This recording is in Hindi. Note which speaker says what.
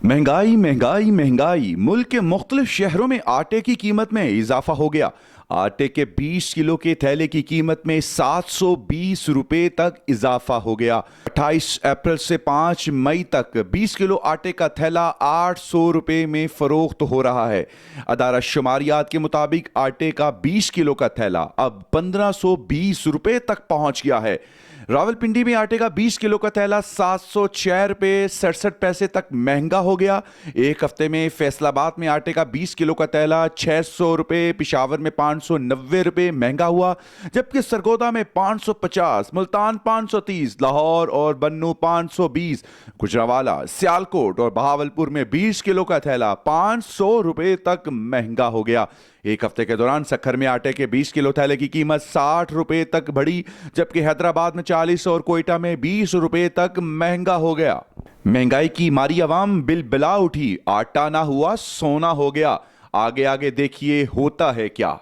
Speaker 1: महंगाई महंगाई महंगाई। मुल्क के मुख्तलिफ शहरों में आटे की कीमत में इजाफा हो गया। आटे के 20 किलो के थैले की कीमत में 720 रुपए तक इजाफा हो गया। 28 अप्रैल से 5 मई तक 20 किलो आटे का थैला 800 रुपए में फरोख्त हो रहा है। अदारा शुमारियात के मुताबिक आटे का 20 किलो का थैला अब 1520 रुपए तक पहुंच गया है। रावलपिंडी में आटे का 20 किलो का थैला 706 रुपये 67 पैसे तक महंगा हो गया। एक हफ्ते में फैसलाबाद में आटे का 20 किलो का थैला 600 रुपये, पिशावर में 590 रुपये महंगा हुआ, जबकि सरगोदा में 550, मुल्तान 530, लाहौर और बन्नू 520, गुजरावाला, सियालकोट और बहावलपुर में 20 किलो का थैला 500 रुपये तक महंगा हो गया। एक हफ्ते के दौरान सक्खर में आटे के 20 किलो थैले की कीमत 60 रुपए तक बढ़ी, जबकि हैदराबाद में 40 और कोयटा में 20 रुपए तक महंगा हो गया। महंगाई की मारी अवाम बिलबिला उठी, आटा ना हुआ सोना हो गया। आगे आगे देखिए होता है क्या।